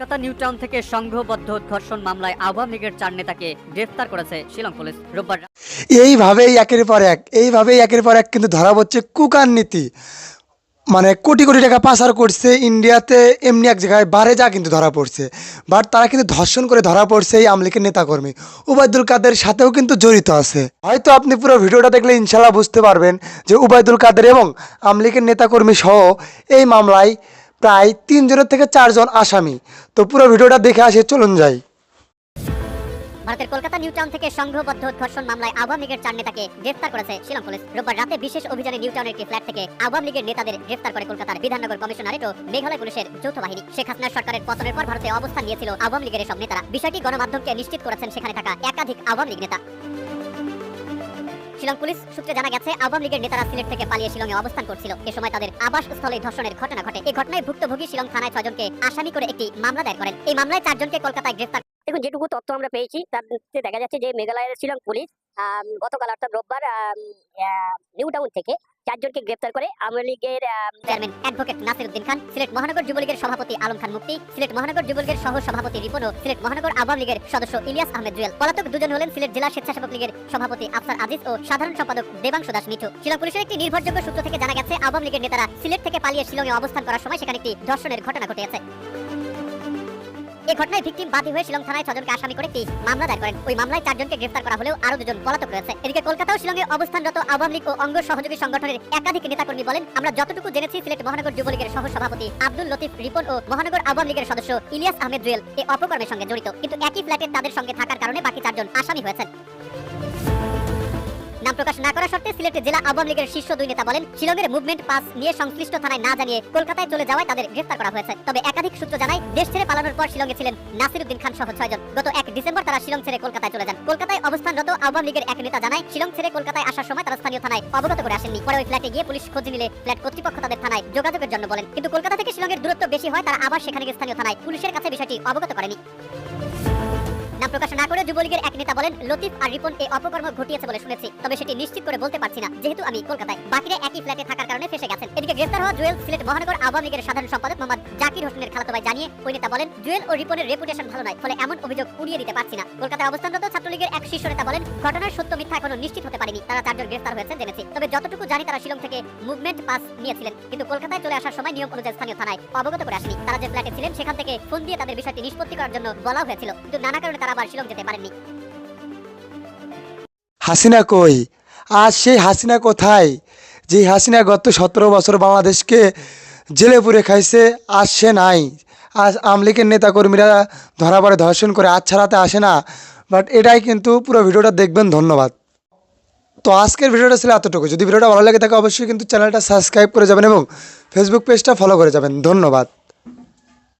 Kolkata new town থেকে সংঘবদ্ধ ধর্ষণ মামলায় আওয়ামী লীগের 4 নেতাকে গ্রেফতার করেছে শিলং পুলিশ রোববার। এইভাবেই একের পর এক কিন্তু ধরা পড়ছে কুকার নীতি। মানে কোটি কোটি টাকা পাচার করছে ইন্ডিয়াতে, এমনি এক জায়গায় বারে যা কিন্তু ধরা পড়ছে। বাট তারা কিন্তু ধর্ষণ করে ধরা পড়ছে এই আওয়ামী লীগের নেতাকর্মী উবায়দুল কাদের সাথেও কিন্তু জড়িত আছে। হয়তো আপনি পুরো ভিডিওটা দেখলে ইনশাল্লাহ বুঝতে পারবেন যে উবায়দুল কাদের এবং আওয়ামী লীগের নেতাকর্মী সহ এই মামলায় প্রায় 3 জনের থেকে 4 জন আসামি। তো পুরো ভিডিওটা দেখে আসে, চলুন যাই। ভারতের কলকাতা নিউ টাউন থেকে সংঘবদ্ধ ধর্ষণ মামলায় আওয়ামী লীগের 4 নেতাকে গ্রেফতার করেছে শিলং পুলিশ রোববার রাতে বিশেষ অভিযানে নিউ টাউনের একটি ফ্ল্যাট থেকে আওয়ামী লীগের নেতাদের গ্রেফতার করে কলকাতার বিধাননগর কমিশনারেট ও মেঘালয় পুলিশের যৌথ বাহিনী। শেখ হাসিনার সরকারের পতনের পর ভারতে অবস্থান নিয়েছিল আওয়ামী লীগের সব নেতারা। বিষয়টি গণমাধ্যমকে নিশ্চিত করেছেন সেখানে থাকা একাধিক আওয়ামী লীগ নেতা। শিলং পুলিশ সূত্রে জানা গেছে, আওয়ামী লীগের নেতারা সিলেট থেকে পালিয়ে শিলংয়ে অবস্থান করছিল। এ সময় তাদের আবাসস্থলে ধর্ষণের ঘটনা ঘটে। এই ঘটনায় ভুক্তভোগী শিলং থানায় 6 জনকে আসামি করে একটি মামলা দায়ের করেন। এই মামলায় 4 জনকে কলকাতায় গ্রেফতার। দেখুন, যেটুকু তথ্য আমরা পেয়েছি তাতে দেখা যাচ্ছে যে মেঘালয়ের শিলং পুলিশ গতকাল অর্থাৎ রোববার নিউ টাউন থেকে 4 জনকে গ্রেফতার করে আওয়ামী লীগের চেয়ারম্যান অ্যাডভোকেট নাসিরউদ্দিন খান, সিলেট মহানগর যুবলীগের সভাপতি আলম খান মুফতি, সিলেট মহানগর যুবলীগের সহ সভাপতি রিপন ও সিলেট মহানগর আওয়ামী লীগের সদস্য ইলিয়াস আহমেদ জুয়েল। পলাতক 2 জন হলেন সিলেট জেলা স্বেচ্ছাসেবক লীগের সভাপতি আফসার আজিজ ও সাধারণ সম্পাদক দেবাংশু দাস মিঠু। শিলং পুলিশের একটি নির্ভরযোগ্য সূত্র থেকে জানা গেছে, আওয়ামী লীগের নেতারা সিলেট থেকে পালিয়ে শিলংয়ে অবস্থান করার সময় সেখানে একটি ধর্ষণের ঘটনা ঘটেছে। এই ঘটনায় ভিকটিম বাদী হয়ে শিলং থানায় 6 জনকে আসামি করে একটি মামলা দায়ের করেন। ওই মামলায় 4 জনকে গ্রেফতার করা হলেও আরো 2 জন পলাতক রয়েছে। এদিকে কলকাতা ও শিলংয়ে অবস্থানরত আওয়ামী লীগ ও অঙ্গ সহযোগী সংগঠনের একাধিক নেতাকর্মী বলেন, আমরা যতটুকু জেনেছি সিলেট মহানগর যুবলীগের সহ সভাপতি আব্দুল লতিফ রিপন ও মহানগর আওয়ামী লীগের সদস্য ইলিয়াস আহমেদ জুয়েল এই অপকর্মের সঙ্গে জড়িত, কিন্তু একই ফ্ল্যাটে তাদের সঙ্গে থাকার কারণে বাকি 4 জন আসামি হয়েছেন। নাম প্রকাশ না করা শর্তে সিলেটের জেলা আওয়ামী লীগের শীর্ষ 2 নেতা বলেন, শিলংয়ের মুভমেন্ট পাস নিয়ে সংশ্লিষ্ট থানায় না জানিয়ে কলকাতায় চলে যাওয়ায় তাদের গ্রেফতার করা হয়েছে। তবে একাধিক সূত্র জানায়, দেশ ছেড়ে পালানোর পর শিলংয়ে ছিলেন নাসিরউদ্দিন খান সহ 6 জন। গত 1 ডিসেম্বর তারা শিলং ছেড়ে কলকাতায় চলে যান। কলকাতায় অবস্থানরত আওয়ামী লীগের এক নেতা জানায়, শিলং ছেড়ে কলকাতায় আসার সময় তারা স্থানীয় থানায় অবগত করে আসেননি। পরে ওই ফ্ল্যাটে গিয়ে পুলিশ খোঁজ নিলে ফ্ল্যাট কর্তৃপক্ষ তাদের থানায় যোগাযোগের জন্য বলেন, কিন্তু কলকাতা থেকে শিলংয়ের দূরত্ব বেশি হয় তারা আবার সেখানে গিয়ে স্থানীয় থানায় পুলিশের কাছে বিষয়টি অবগত করেনি। নাম প্রকাশ না করে যুবলীগের এক নেতা বলেন, লতিফ আর রিপন এই অপকর্ম ঘটিয়েছে বলে শুনেছি, তবে সেটি নিশ্চিত করে বলতে পারছি না, যেহেতু আমি কলকাতায়। বাকিরা একই ফ্ল্যাটে থাকার কারণে ফেসে গেছেন। এদিকে গ্রেফতার হওয়া জুয়েল সিলেট মহানগর আওয়ামী লীগের সাধারণ সম্পাদক মোহাম্মদ জাকির হোসেনের খালাতো ভাই জানিয়ে ওই নেতা বলেন, জুয়েল ও রিপনের রেপুটেশন ভালো নয়, ফলে এমন অভিযোগ উড়িয়ে দিতে পারছি না। কলকাতায় অবস্থানরত ছাত্রলীগের এক শীর্ষ নেতা বলেন, ঘটনার সত্য মিথ্যা এখনো নিশ্চিত হতে পারেনি। তারা 4 জন গ্রেফতার হয়েছেন জেনেছি, তবে যতটুকু জানি তারা শিলং থেকে মুভমেন্ট পাস নিয়েছিলেন, কিন্তু কলকাতায় চলে আসার সময় নিয়ম অনুযায়ী স্থানীয় থানায় অবগত করে আসেনি। তারা যে ফ্ল্যাটে ছিলেন সেখান থেকে ফোন দিয়ে তাদের বিষয়টি নিষ্পত্তি করার জন্য বলা হয়েছিল, কিন্তু নানা কারণে তারা আবার শিলং যেতে পারেননি। হাসিনা কই? আজ সেই হাসিনা কোথায়? যে হাসিনা গত 17 বছর বাংলাদেশকে জেলে পুরে খাইছে, আজ সে নাই। আজ আওয়ামী লীগের নেতাকর্মীরা ধরা পড়ে ধর্ষণ করে, আজ ছাড়াতে আসে না। বাট এটাই কিন্তু পুরো ভিডিওটা দেখবেন। ধন্যবাদ। তো আজকের ভিডিওটা ছিল এতটুকু। যদি ভিডিওটা ভালো লাগে থাকে অবশ্যই কিন্তু চ্যানেলটা সাবস্ক্রাইব করে যাবেন এবং ফেসবুক পেজটা ফলো করে যাবেন। ধন্যবাদ।